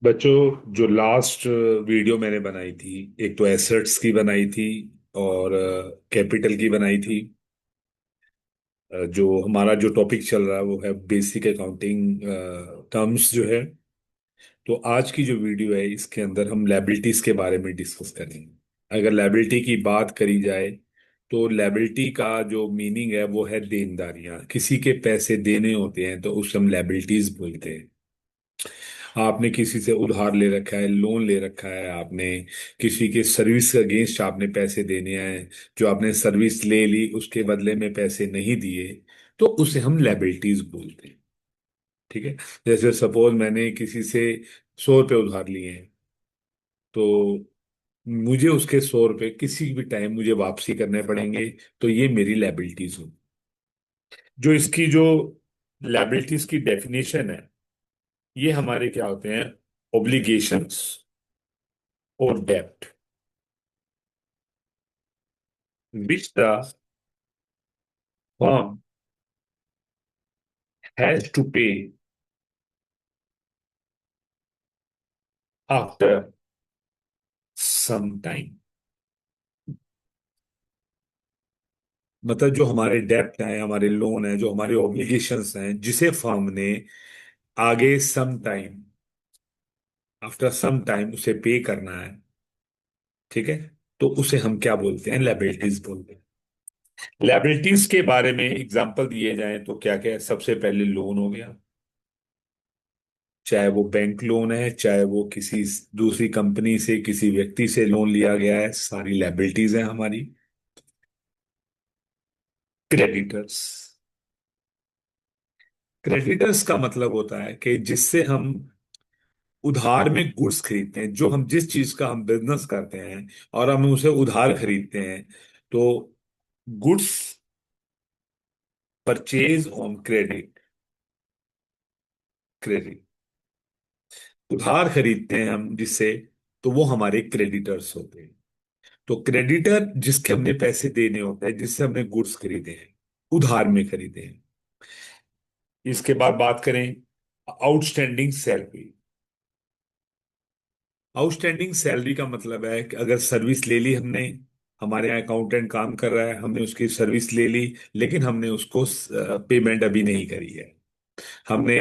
बच्चों, जो last video मैंने बनाई थी, एक तो एसेट्स की बनाई थी और कैपिटल की बनाई थी। जो हमारा जो टॉपिक चल रहा है वो है बेसिक अकाउंटिंग टर्म्स जो है। तो आज की जो वीडियो है इसके अंदर हम लायबिलिटीज के बारे में डिस्कस करेंगे। अगर लायबिलिटी की बात करी जाए तो लायबिलिटी का जो मीनिंग है वो है देनदारियां, किसी के पैसे देने होते हैं तो उसे हम लायबिलिटीज बोलते हैं। आपने किसी से उधार ले रखा है, लोन ले रखा है आपने, किसी के सर्विस के अगेंस्ट आपने पैसे देने हैं, जो आपने सर्विस ले ली उसके बदले में पैसे नहीं दिए, तो उसे हम लायबिलिटीज बोलते हैं। ठीक है। जैसे सपोज मैंने किसी से 100 रुपये उधार लिए हैं, तो मुझे उसके 100 रुपये किसी भी टाइम मुझे वापसी करने पड़ेंगे। तो ये मेरी लायबिलिटीज हो। जो इसकी जो लायबिलिटीज की डेफिनेशन है, ये हमारे क्या होते हैं? ओब्लिगेशंस और डेप्ट which the firm has to pay after some time। मतलब जो हमारे डेप्ट है, हमारे लोन है, जो हमारे ऑब्लिगेशंस हैं, जिसे फर्म ने आगे some time, after some time उसे पे करना है। ठीक है। तो उसे हम क्या बोलते हैं? लायबिलिटीज बोलते हैं। लायबिलिटीज के बारे में एग्जांपल दिए जाएं तो क्या क्या है? सबसे पहले लोन हो गया, चाहे वो बैंक लोन है, चाहे वो किसी दूसरी कंपनी से किसी व्यक्ति से लोन लिया गया है, सारी लायबिलिटीज है हमारी। क्रेडिटर्स, क्रेडिटर्स का मतलब होता है कि जिससे हम उधार में गुड्स खरीदते हैं, जो हम जिस चीज का हम बिजनेस करते हैं और हम उसे उधार खरीदते हैं। तो goods purchase on credit, credit उधार खरीदते हैं हम जिससे, तो वो हमारे क्रेडिटर्स होते हैं। तो क्रेडिटर जिसके हमने पैसे देने होते हैं, जिससे हमने गुड्स खरीदे हैं, उधार में खरीदे हैं। इसके बाद बात करें आउटस्टैंडिंग सैलरी। आउटस्टैंडिंग सैलरी का मतलब है कि अगर सर्विस ले ली हमने, हमारे यहाँ अकाउंटेंट काम कर रहा है, हमने उसकी सर्विस ले ली, लेकिन हमने उसको पेमेंट अभी नहीं करी है। हमने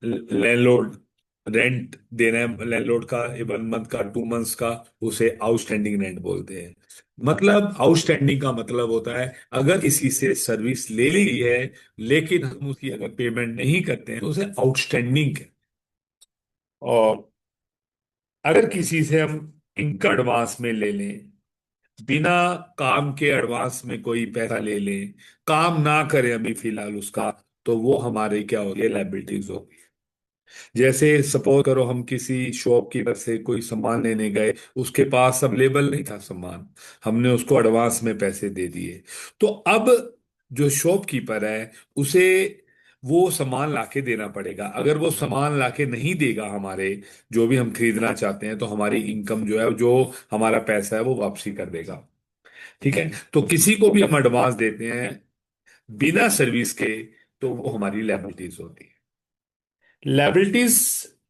लैंडलॉर्ड रेंट देना है, लैंडलॉर्ड का 1 मंथ का, 2 मंथ्स का, उसे आउटस्टैंडिंग रेंट बोलते हैं। मतलब आउटस्टैंडिंग का मतलब होता है अगर किसी से सर्विस ले ली है लेकिन हम उसकी अगर पेमेंट नहीं करते हैं तो उसे आउटस्टैंडिंग है। और अगर किसी से हम इनका एडवांस में ले लें, बिना काम के एडवांस में कोई पैसा ले लें, काम ना करें अभी फिलहाल उसका, तो वो हमारे क्या होगी? लायबिलिटीज होगी। जैसे सपोज करो हम किसी शॉपकीपर से कोई सामान लेने गए, उसके पास अवेलेबल नहीं था सामान, हमने उसको एडवांस में पैसे दे दिए। तो अब जो शॉपकीपर है उसे वो सामान लाके देना पड़ेगा। अगर वो सामान लाके नहीं देगा हमारे, जो भी हम खरीदना चाहते हैं, तो हमारी इनकम जो है, जो हमारा पैसा है, वो वापसी कर देगा। ठीक है। तो किसी को भी हम एडवांस देते हैं बिना सर्विस के, तो वो हमारी लायबिलिटीज होती है। Liabilities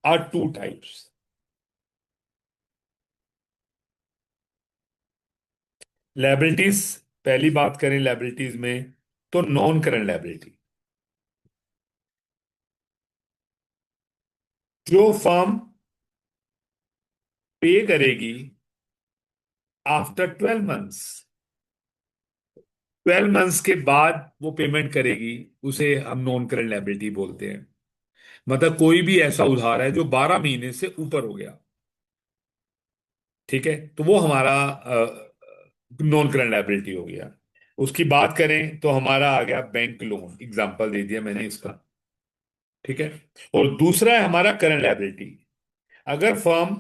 are two types. Liabilities, पहली बात करें लायबिलिटीज में, तो नॉन करंट लायबिलिटी, जो फर्म पे करेगी आफ्टर 12 मंथ्स, 12 मंथ्स के बाद वो पेमेंट करेगी, उसे हम नॉन करंट लायबिलिटी बोलते हैं। मतलब कोई भी ऐसा उधार है जो 12 महीने से ऊपर हो गया, ठीक है, तो वो हमारा नॉन करंट लायबिलिटी हो गया। उसकी बात करें तो हमारा आ गया बैंक लोन, एग्जांपल दे दिया मैंने इसका। ठीक है। और दूसरा है हमारा करंट लायबिलिटी। अगर फर्म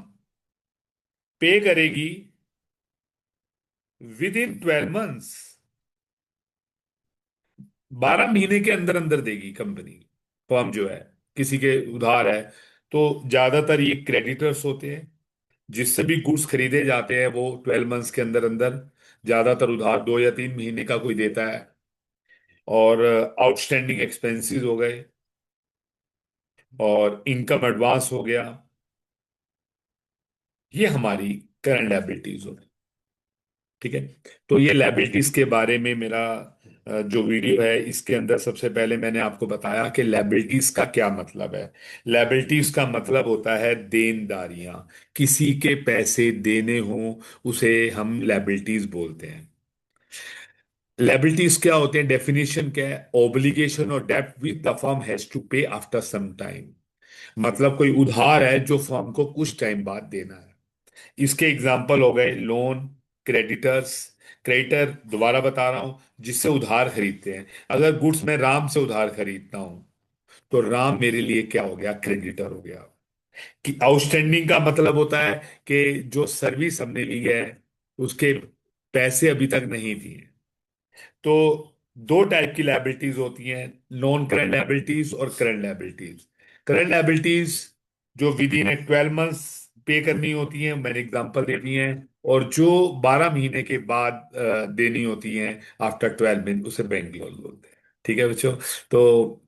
पे करेगी विद इन 12 मंथ्स, 12 महीने के अंदर अंदर देगी कंपनी, फर्म जो है, किसी के उधार है, तो ज्यादातर ये क्रेडिटर्स होते हैं। जिससे भी गुड्स खरीदे जाते हैं वो 12 मंथ्स के अंदर अंदर, ज्यादातर उधार 2 या 3 महीने का कोई देता है। और आउटस्टैंडिंग एक्सपेंसेस हो गए, और इनकम एडवांस हो गया। ये हमारी करंट लायबिलिटीज हो। ठीक है। तो ये लायबिलिटीज के बारे में मेरा जो वीडियो है, इसके अंदर सबसे पहले मैंने आपको बताया कि लायबिलिटीज का क्या मतलब है। लायबिलिटीज का मतलब होता है देनदारियां। किसी के पैसे देने हों, उसे हम लायबिलिटीज बोलते हैं। लायबिलिटीज क्या होते हैं, डेफिनेशन क्या है? ऑब्लिगेशन और डेब्ट with the firm has to pay after some time. मतलब कोई उधार है जो फर्म को कुछ टाइम बाद देना है। इसके एग्जाम्पल हो गए लोन, क्रेडिटर्स। क्रेडिटर दोबारा बता रहा हूं, जिससे उधार खरीदते हैं। अगर गुड्स में राम से उधार खरीदता हूं, तो राम मेरे लिए क्या हो गया? क्रेडिटर हो गया। कि आउटस्टैंडिंग का मतलब होता है कि जो सर्विस हमने ली है, उसके पैसे अभी तक नहीं दिए। तो दो टाइप की लायबिलिटीज होती हैं, नॉन करंट लायबिलिटीज और करंट लायबिलिटीज। करंट लायबिलिटीज जो विद इन 12 मंथ्स पे करनी होती हैं, मैंने एग्जांपल दे दी हैं। और जो 12 महीने के बाद देनी होती हैं, आफ्टर 12 मंथ, उसे बैंक लोन बोलते हैं। ठीक है बच्चों। तो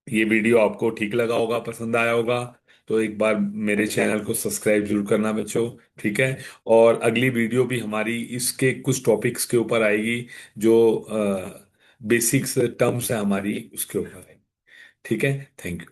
ये वीडियो आपको ठीक लगा होगा, पसंद आया होगा। तो एक बार मेरे चैनल को सब्सक्राइब जरूर करना बच्चों। ठीक है। और अगली वीडियो भी हमारी इसके कुछ टॉपिक्स के ऊपर आएगी, जो बेसिक्स टर्म्स है हमारी, उसके ऊपर आएगी। ठीक है। Thank you.